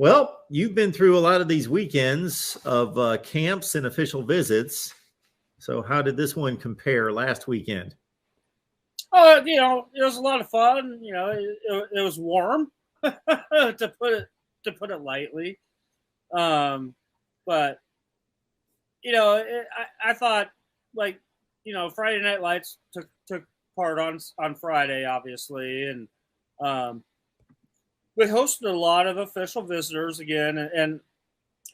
Well, you've been through a lot of these weekends of camps and official visits. So how did this one compare last weekend? It was a lot of fun. It was warm, to put it lightly. But I thought, like, Friday Night Lights took part on Friday, obviously, and we hosted a lot of official visitors again,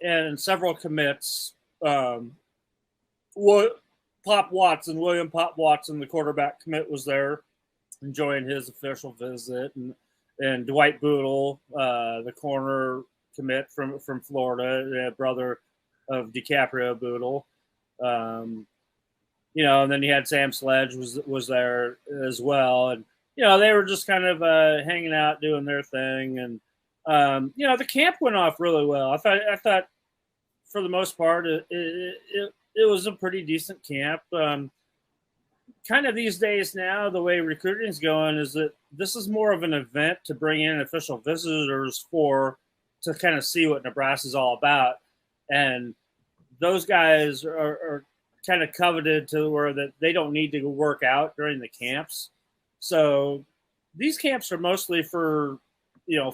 and several commits. What William Pop Watson, the quarterback commit, was there enjoying his official visit, and Dwight Boodle, the corner commit from Florida, brother of DiCaprio Boodle. And then you had Sam Sledge was there as well, and they were just kind of hanging out, doing their thing, and the camp went off really well. I thought for the most part it was a pretty decent camp. Kind of these days now, the way recruiting is going is that this is more of an event to bring in official visitors to kind of see what Nebraska is all about. And those guys are kind of coveted to where that they don't need to work out during the camps. So these camps are mostly for,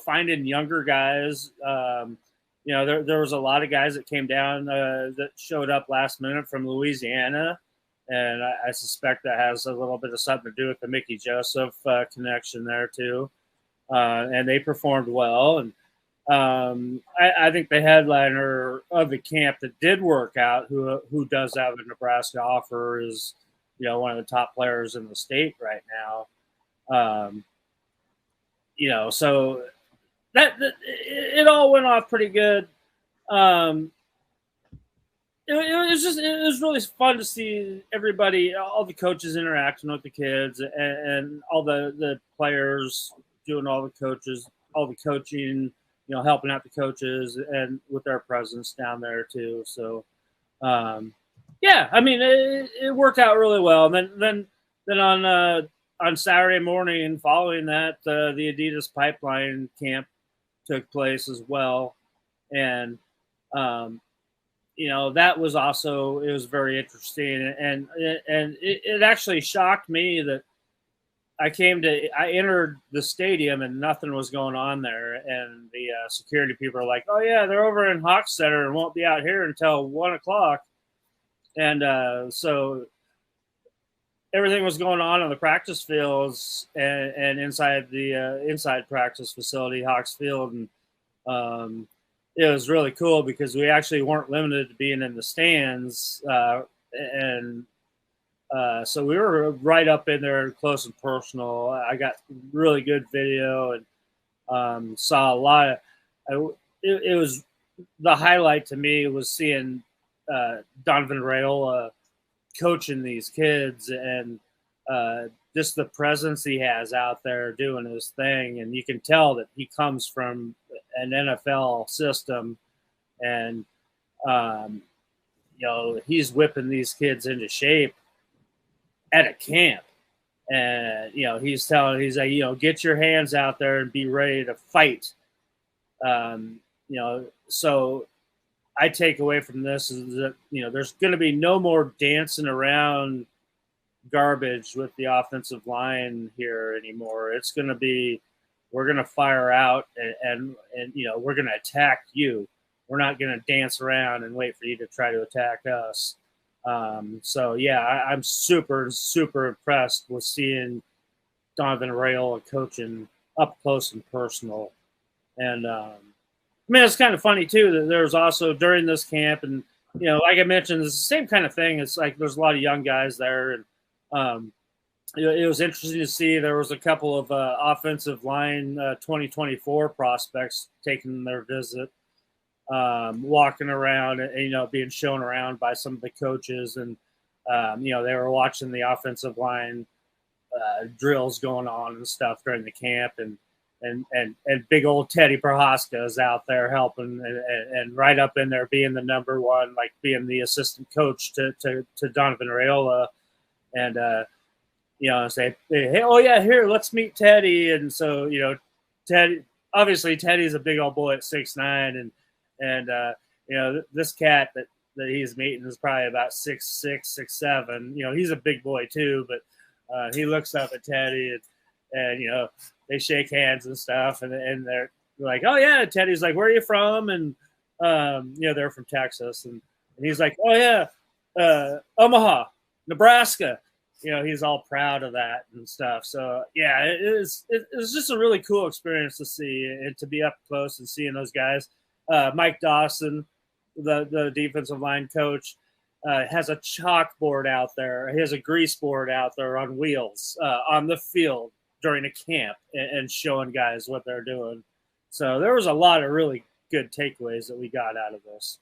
finding younger guys. There was a lot of guys that came down that showed up last minute from Louisiana. And I suspect that has a little bit of something to do with the Mickey Joseph connection there too. And they performed well. And I think the headliner of the camp that did work out, who does have a Nebraska offer, is one of the top players in the state right now. So that it all went off pretty good. It was really fun to see everybody, all the coaches interacting with the kids, and all the players doing all the coaching, helping out the coaches and with their presence down there too. So, it worked out really well. And then on Saturday morning following that, the Adidas Pipeline camp took place as well, and that was also, it was very interesting, and it actually shocked me that I entered the stadium and nothing was going on there, and the security people are like, "Oh yeah, they're over in Hawks Center and won't be out here until 1:00," and so everything was going on the practice fields and inside the inside practice facility, Hawks Field, and it was really cool because we actually weren't limited to being in the stands, so we were right up in there, close and personal. I got really good video and saw a lot of. It was the highlight to me was seeing Donovan Raiola coaching these kids, and just the presence he has out there doing his thing, and you can tell that he comes from an NFL system, and he's whipping these kids into shape at a camp, and he's like, get your hands out there and be ready to fight. So I take away from this is that there's going to be no more dancing around garbage with the offensive line here anymore. It's going to be, we're going to fire out and we're going to attack you. We're not going to dance around and wait for you to try to attack us. So yeah, I'm super, super impressed with seeing Donovan Raiola coaching up close and personal. And it's kind of funny too that there's also during this camp, and like I mentioned, it's the same kind of thing. It's like there's a lot of young guys there, and it was interesting to see there was a couple of offensive line 2024 prospects taking their visit, walking around and being shown around by some of the coaches, and they were watching the offensive line drills going on and stuff during the camp, and big old Teddy Prohaska is out there helping and right up in there being the number one, like being the assistant coach to Donovan Raiola, and say, hey, oh yeah, here, let's meet Teddy. And so Teddy obviously Teddy's a big old boy at 6'9", and this cat that he's meeting is probably about 6'6", 6'7". He's a big boy too, but he looks up at Teddy and they shake hands and stuff, and they're like, oh yeah, Teddy's like, where are you from? And they're from Texas, and he's like, oh yeah, Omaha, Nebraska. He's all proud of that and stuff. So yeah, it was just a really cool experience to see and to be up close and seeing those guys. Mike Dawson, the defensive line coach, has a chalkboard out there. He has a grease board out there on wheels on the field during a camp and showing guys what they're doing. So there was a lot of really good takeaways that we got out of this.